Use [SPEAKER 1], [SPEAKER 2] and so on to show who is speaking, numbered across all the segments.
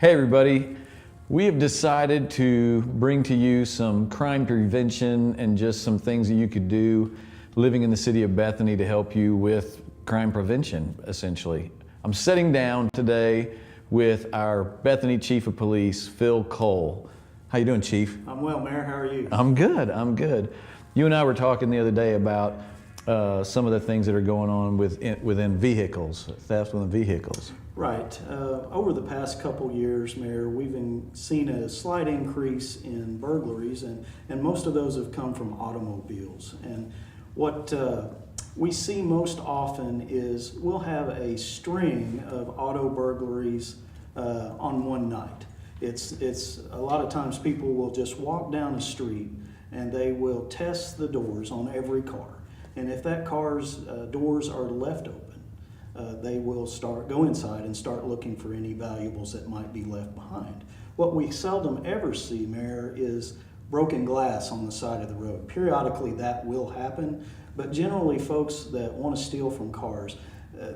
[SPEAKER 1] Hey everybody, we have decided to bring to you some crime prevention and just some things that you could do living in the city of Bethany to help you with crime prevention, essentially. I'm sitting down today with our Bethany Chief of Police, Phil Cole. How you doing, Chief?
[SPEAKER 2] I'm well, Mayor. How are you?
[SPEAKER 1] I'm good. You and I were talking the other day about some of the things that are going on within vehicles, theft within vehicles.
[SPEAKER 2] Right. Over the past couple years, Mayor, we've seen a slight increase in burglaries, and most of those have come from automobiles. And what we see most often is we'll have a string of auto burglaries on one night. It's a lot of times people will just walk down the street and they will test the doors on every car. And if that car's doors are left open, they will go inside and start looking for any valuables that might be left behind. What we seldom ever see, Mayor, is broken glass on the side of the road. Periodically that will happen, but generally folks that want to steal from cars,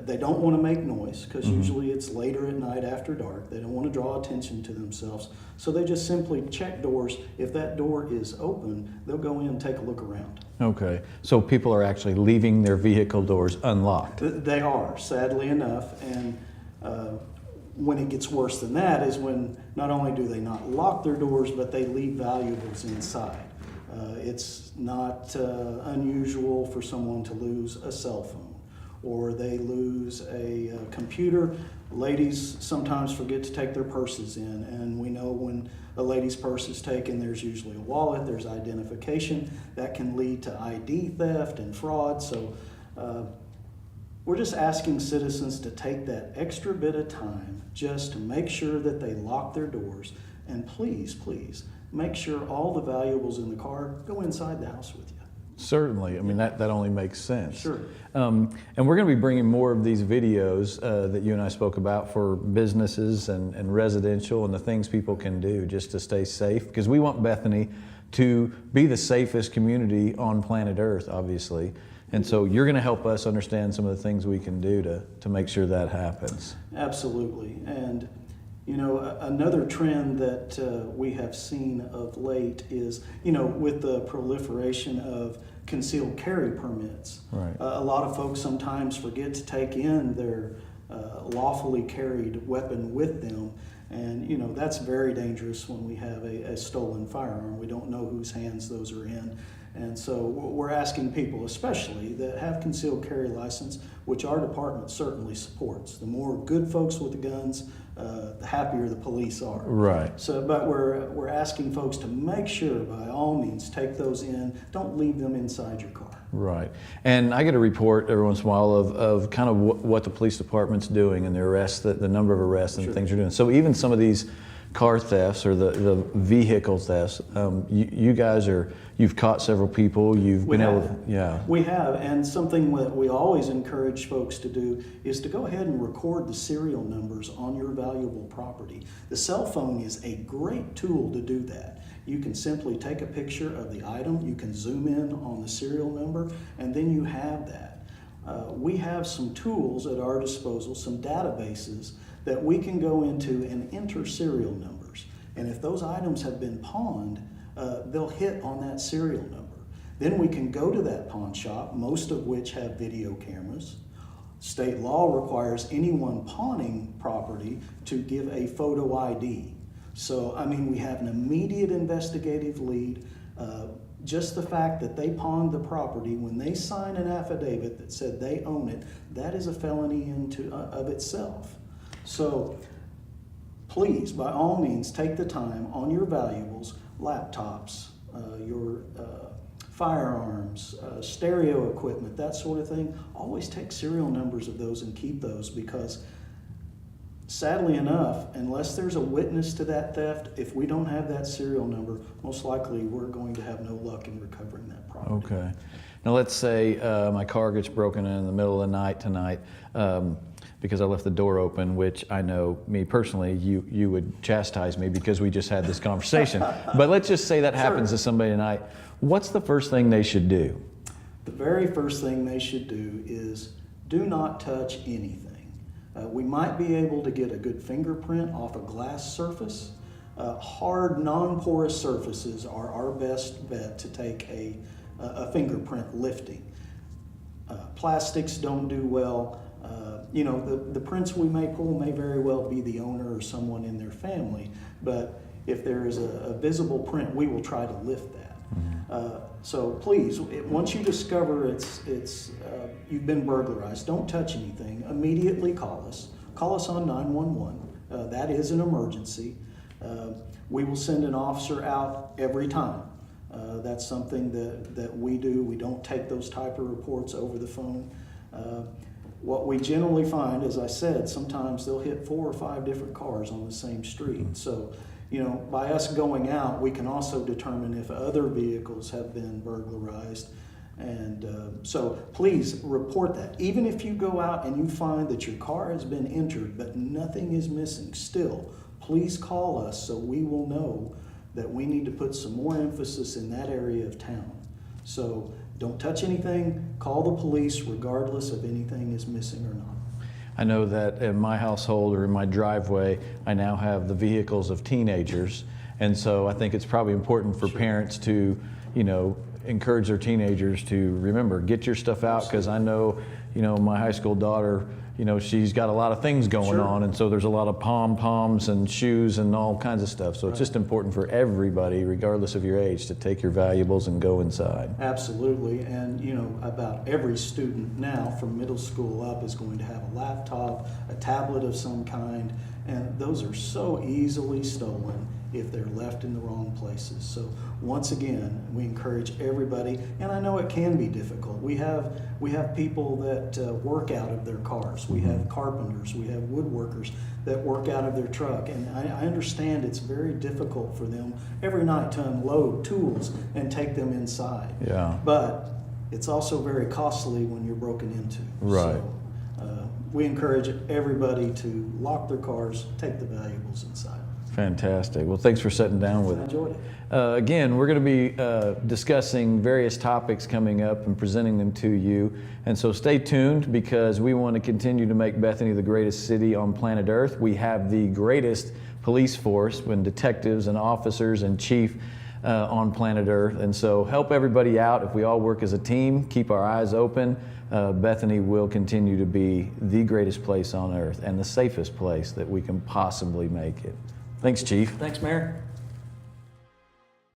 [SPEAKER 2] they don't want to make noise because usually it's later at night after dark. They don't want to draw attention to themselves. So they just simply check doors. If that door is open, they'll go in and take a look around.
[SPEAKER 1] Okay, so people are actually leaving their vehicle doors unlocked.
[SPEAKER 2] They are, sadly enough, and when it gets worse than that is when not only do they not lock their doors, but they leave valuables inside. It's not unusual for someone to lose a cell phone, or they lose a computer. Ladies sometimes forget to take their purses in, and we know when a lady's purse is taken, there's usually a wallet, there's identification. That can lead to ID theft and fraud. So we're just asking citizens to take that extra bit of time just to make sure that they lock their doors, and please make sure all the valuables in the car go inside the house with you.
[SPEAKER 1] Certainly. I mean, that only makes sense.
[SPEAKER 2] Sure.
[SPEAKER 1] And we're going to be bringing more of these videos that you and I spoke about for businesses and residential and the things people can do just to stay safe, because we want Bethany to be the safest community on planet Earth, obviously. And so you're going to help us understand some of the things we can do to make sure that happens.
[SPEAKER 2] Absolutely. And you know, another trend that we have seen of late is, you know, with the proliferation of concealed carry permits.
[SPEAKER 1] Right.
[SPEAKER 2] A lot of folks sometimes forget to take in their lawfully carried weapon with them. And, you know, that's very dangerous when we have a stolen firearm. We don't know whose hands those are in. And so we're asking people, especially that have concealed carry license, which our department certainly supports. The more good folks with the guns, the happier the police are.
[SPEAKER 1] Right.
[SPEAKER 2] So, but we're asking folks to make sure, by all means, take those in. Don't leave them inside your car.
[SPEAKER 1] Right. And I get a report every once in a while of kind of what the police department's doing and the arrests, the number of arrests and things you're doing. So even some of these car thefts or the vehicle thefts, you guys you've caught several people, you've been able to, yeah.
[SPEAKER 2] We have, and something that we always encourage folks to do is to go ahead and record the serial numbers on your valuable property. The cell phone is a great tool to do that. You can simply take a picture of the item, you can zoom in on the serial number, and then you have that. We have some tools at our disposal, some databases that we can go into and enter serial numbers. And if those items have been pawned, they'll hit on that serial number. Then we can go to that pawn shop, most of which have video cameras. State law requires anyone pawning property to give a photo ID. So, I mean, we have an immediate investigative lead. Just the fact that they pawned the property, when they sign an affidavit that said they own it, that is a felony of itself. So please, by all means, take the time on your valuables, laptops, your firearms, stereo equipment, that sort of thing. Always take serial numbers of those and keep those, because sadly enough, unless there's a witness to that theft, if we don't have that serial number, most likely we're going to have no luck in recovering that property.
[SPEAKER 1] Okay. Now let's say my car gets broken in the middle of the night tonight because I left the door open, which I know, me personally, you would chastise me because we just had this conversation. But let's just say that happens to somebody tonight. What's the first thing they should do?
[SPEAKER 2] The very first thing they should do is do not touch anything. We might be able to get a good fingerprint off a glass surface. Hard, non-porous surfaces are our best bet to take a fingerprint lifting. Plastics don't do well. The prints we may pull may very well be the owner or someone in their family, but if there is a visible print, we will try to lift that. So please, once you discover you've been burglarized, don't touch anything. Immediately call us. Call us on 911. That is an emergency. We will send an officer out every time. That's something that we do. We don't take those type of reports over the phone. What we generally find, as I said, sometimes they'll hit 4 or 5 different cars on the same street. So, by us going out, we can also determine if other vehicles have been burglarized. And so please report that. Even if you go out and you find that your car has been injured, but nothing is missing, still, please call us so we will know that we need to put some more emphasis in that area of town. So don't touch anything, call the police regardless if anything is missing or not.
[SPEAKER 1] I know that in my household or in my driveway, I now have the vehicles of teenagers. And so I think it's probably important for parents to, encourage their teenagers to remember, get your stuff out, because I know, my high school daughter, she's got a lot of things going on, and so there's a lot of pom-poms and shoes and all kinds of stuff. So it's just important for everybody, regardless of your age, to take your valuables and go inside.
[SPEAKER 2] Absolutely, and about every student now from middle school up is going to have a laptop, a tablet of some kind, and those are so easily stolen if they're left in the wrong places. So once again, we encourage everybody, and I know it can be difficult. We have people that work out of their cars. We have carpenters, we have woodworkers that work out of their truck, and I understand it's very difficult for them every night to unload tools and take them inside.
[SPEAKER 1] Yeah.
[SPEAKER 2] But it's also very costly when you're broken into.
[SPEAKER 1] Right.
[SPEAKER 2] So, we encourage everybody to lock their cars, take the valuables inside.
[SPEAKER 1] Fantastic. Well, thanks for sitting down with
[SPEAKER 2] I
[SPEAKER 1] us.
[SPEAKER 2] enjoyed it.
[SPEAKER 1] Again, we're going to be discussing various topics coming up and presenting them to you. And so stay tuned, because we want to continue to make Bethany the greatest city on planet Earth. We have the greatest police force when detectives and officers and chief on planet Earth. And so help everybody out. If we all work as a team, keep our eyes open, Bethany will continue to be the greatest place on earth and the safest place that we can possibly make it. Thanks, Chief.
[SPEAKER 2] Thanks, Mayor.